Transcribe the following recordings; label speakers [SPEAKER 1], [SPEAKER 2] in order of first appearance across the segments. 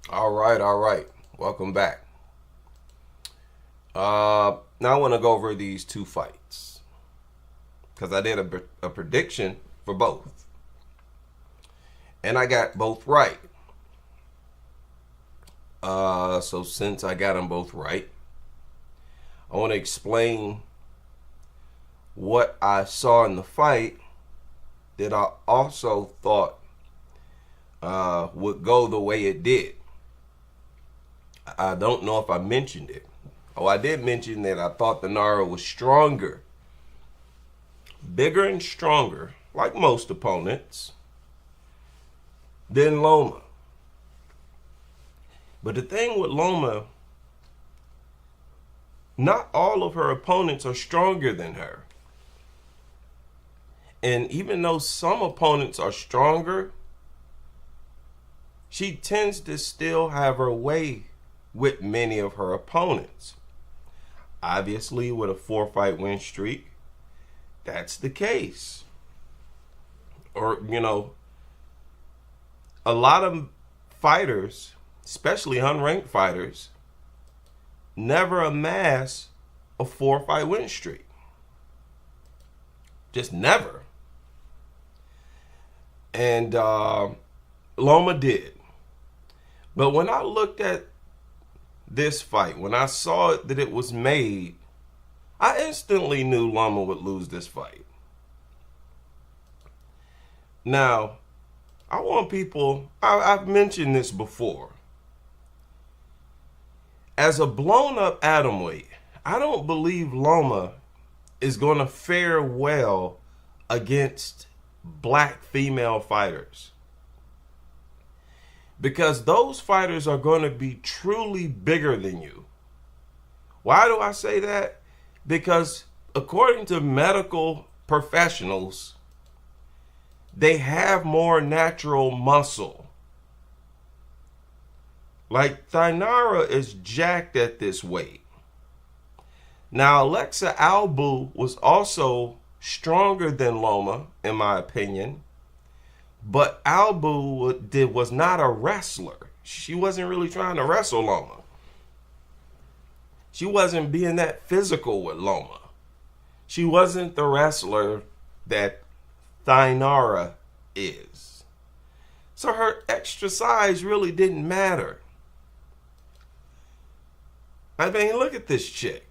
[SPEAKER 1] All right, all right. Welcome back. Now I want to go over these two fights because I did a prediction for both, and I got both right. So since I got them both right, I want to explain what I saw in the fight that I also thought would go the way it did. I don't know if I mentioned it. Oh, I did mention that I thought Thainara was stronger, bigger and stronger, like most opponents, than Loma. But the thing with Loma, not all of her opponents are stronger than her. And even though some opponents are stronger, she tends to still have her way with many of her opponents. Obviously, with a 4-fight win streak, that's the case. Or, a lot of fighters, especially unranked fighters, never amass a 4-fight win streak. Just never. And Loma did. But when I looked at this fight, when I saw that it was made, I instantly knew Loma would lose this fight. Now, I want people, I've mentioned this before. As a blown up atomweight, I don't believe Loma is going to fare well against black female fighters. Because those fighters are going to be truly bigger than you. Why do I say that? Because according to medical professionals, they have more natural muscle. Like Thainara is jacked at this weight. Now Alexia was also stronger than Loma, in my opinion. But was not a wrestler. She wasn't really trying to wrestle Loma. She wasn't being that physical with Loma. She wasn't the wrestler that Thainara is. So her extra size really didn't matter. I mean, look at this chick.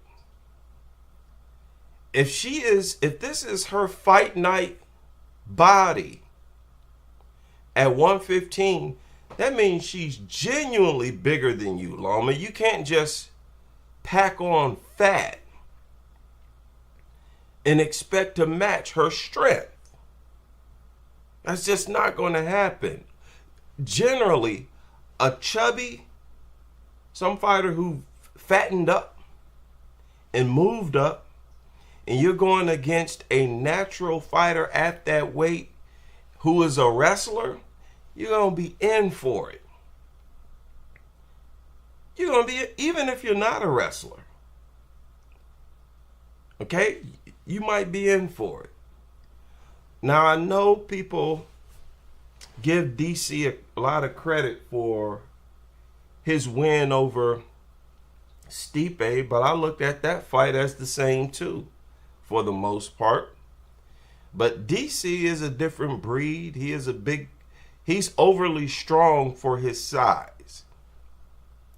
[SPEAKER 1] If this is her fight night body, at 115, that means she's genuinely bigger than you, Loma. You can't just pack on fat and expect to match her strength. That's just not going to happen. Generally, a chubby, some fighter who fattened up and moved up, and you're going against a natural fighter at that weight who is a wrestler, you're going to be in for it. You're going to be, even if you're not a wrestler. Okay? You might be in for it. Now, I know people give DC a lot of credit for his win over Stipe, but I looked at that fight as the same too, for the most part. But DC is a different breed. He's overly strong for his size.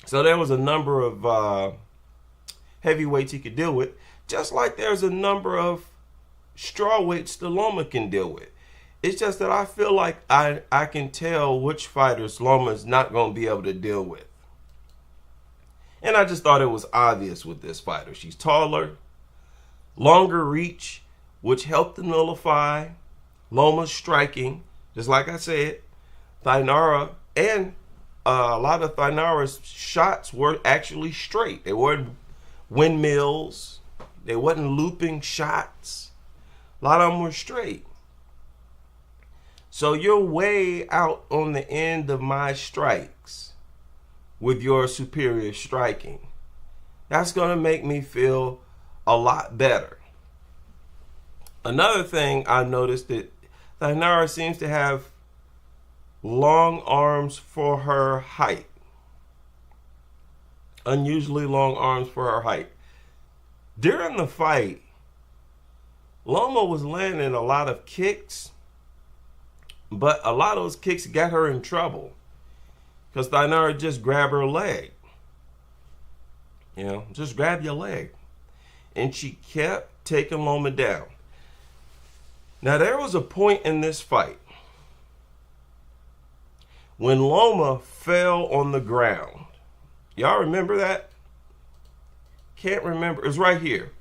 [SPEAKER 1] So there was a number of heavyweights he could deal with, just like there's a number of strawweights that Loma can deal with. It's just that I feel like I can tell which fighters Loma is not going to be able to deal with. And I just thought it was obvious with this fighter. She's taller, longer reach, which helped to nullify Loma's striking. Just like I said, Thainara and a lot of Thainara's shots were actually straight. They weren't windmills. They wasn't looping shots. A lot of them were straight. So you're way out on the end of my strikes with your superior striking. That's going to make me feel a lot better. Another thing I noticed that Thainara seems to have long arms for her height. unusually long arms for her height. During the fight, Loma was landing a lot of kicks, but a lot of those kicks got her in trouble because Thainara just grabbed her leg. You know, just grab your leg. And she kept taking Loma down. Now, there was a point in this fight when Loma fell on the ground. Y'all remember that? Can't remember. It's right here.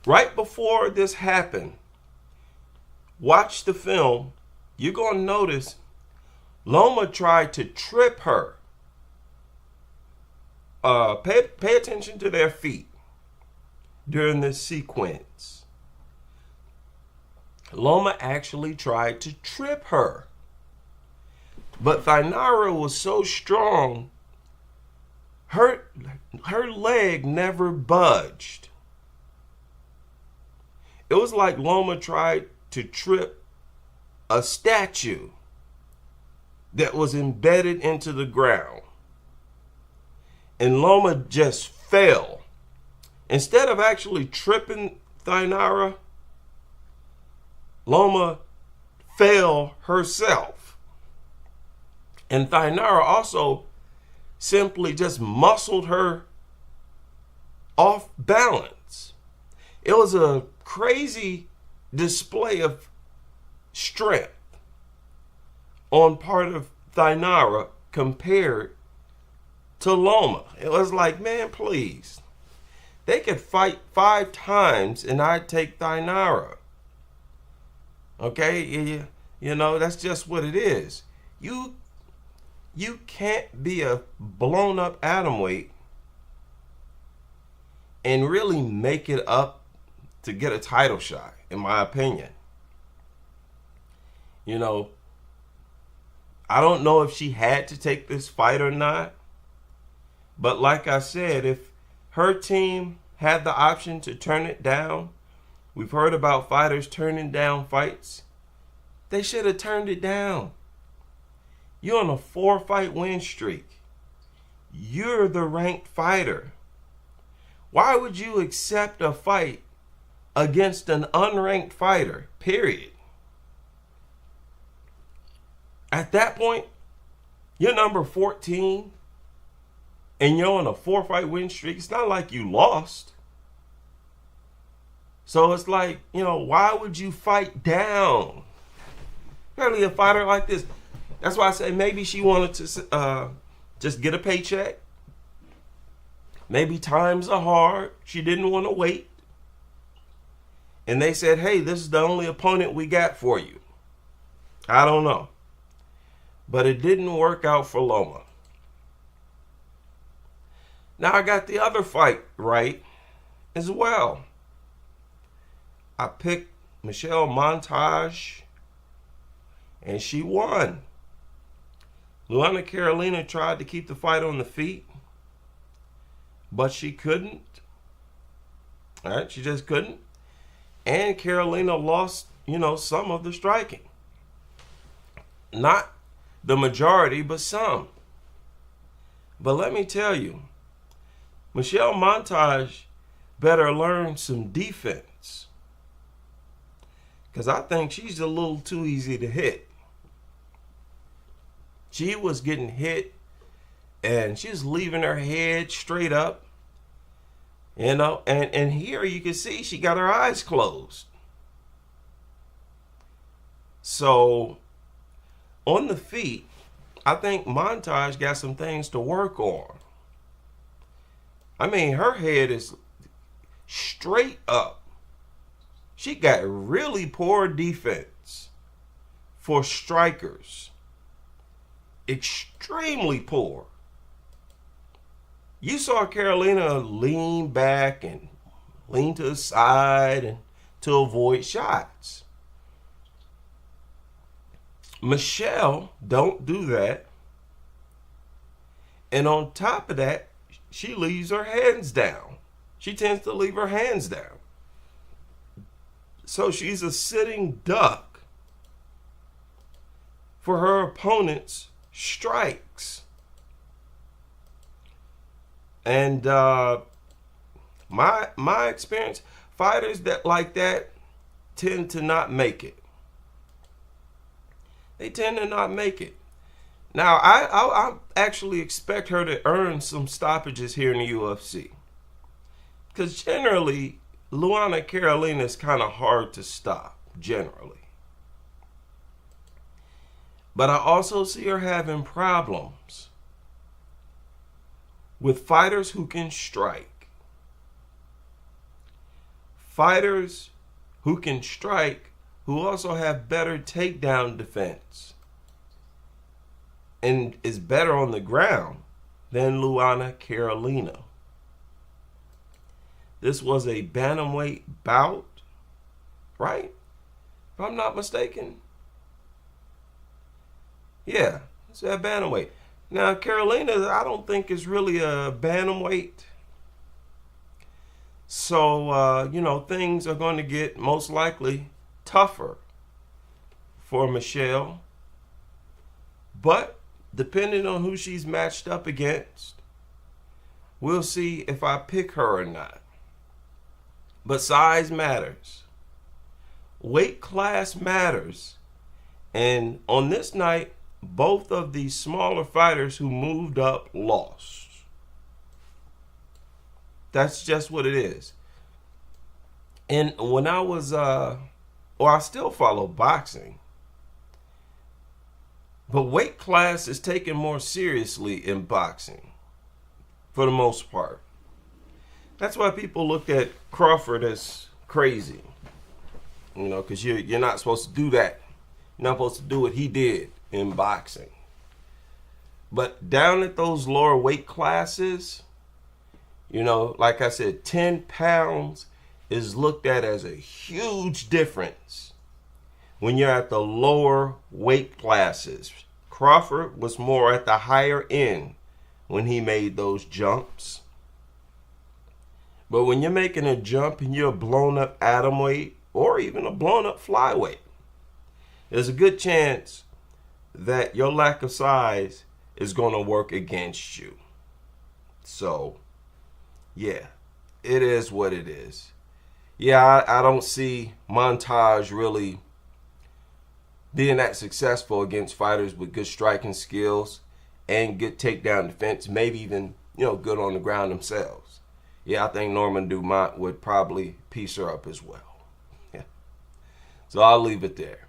[SPEAKER 1] Right before this happened, watch the film. You're going to notice Loma tried to trip her. Pay attention to their feet during this sequence. Loma actually tried to trip her. But Thainara was so strong, her leg never budged. It was like Loma tried to trip a statue that was embedded into the ground. And Loma just fell. Instead of actually tripping Thainara, Loma fell herself. And Thainara also simply just muscled her off balance. It was a crazy display of strength on part of Thainara compared to Loma. It was like, man, please. They could fight 5 times and I'd take Thainara. Okay? You know, that's just what it is. You can't be a blown up atom weight and really make it up to get a title shot, in my opinion. You know, I don't know if she had to take this fight or not. But like I said, if her team had the option to turn it down, we've heard about fighters turning down fights. They should have turned it down. You're on a 4-fight win streak. You're the ranked fighter. Why would you accept a fight against an unranked fighter, period? At that point, you're number 14 and you're on a 4-fight win streak. It's not like you lost. So it's like, you know, why would you fight down? Apparently a fighter like this. That's why I say maybe she wanted to just get a paycheck. Maybe times are hard. She didn't want to wait. And they said, hey, this is the only opponent we got for you. I don't know. But it didn't work out for Loma. Now I got the other fight right as well. I picked Michelle Montage and she won. Luana Carolina tried to keep the fight on the feet, but she couldn't. All right, she just couldn't. And Carolina lost, you know, some of the striking. Not the majority, but some. But let me tell you, Michelle Montage better learn some defense. Because I think she's a little too easy to hit. She was getting hit and she was leaving her head straight up. You know, and here you can see she got her eyes closed. So on the feet, I think Montage got some things to work on. I mean, her head is straight up. She got really poor defense for strikers. Extremely poor. You saw Carolina lean back and lean to the side and to avoid shots. Michelle don't do that. And on top of that, she leaves her hands down. She tends to leave her hands down. So she's a sitting duck for her opponent's strikes. And my experience, fighters that like that tend to not make it. They tend to not make it. Now, I actually expect her to earn some stoppages here in the UFC. Because generally, Luana Carolina is kind of hard to stop, generally. But I also see her having problems with fighters who can strike. Fighters who can strike, who also have better takedown defense and is better on the ground than Luana Carolina. This was a bantamweight bout, right? If I'm not mistaken. Yeah, it's a bantamweight. Now, Carolina, I don't think is really a bantamweight. So, things are going to get most likely tougher for Michelle. But depending on who she's matched up against, we'll see if I pick her or not. But size matters. Weight class matters. And on this night, both of these smaller fighters who moved up lost. That's just what it is. And when I was, I still follow boxing, but weight class is taken more seriously in boxing, for the most part. That's why people look at Crawford as crazy, because you're not supposed to do that. You're not supposed to do what he did in boxing. But down at those lower weight classes, like I said, 10 pounds is looked at as a huge difference when you're at the lower weight classes. Crawford was more at the higher end when he made those jumps. But when you're making a jump and you're a blown up atomweight or even a blown up flyweight, there's a good chance that your lack of size is going to work against you. So, yeah, it is what it is. Yeah, I don't see Montage really being that successful against fighters with good striking skills and good takedown defense, maybe even, good on the ground themselves. Yeah, I think Norman Dumont would probably piece her up as well. Yeah. So I'll leave it there.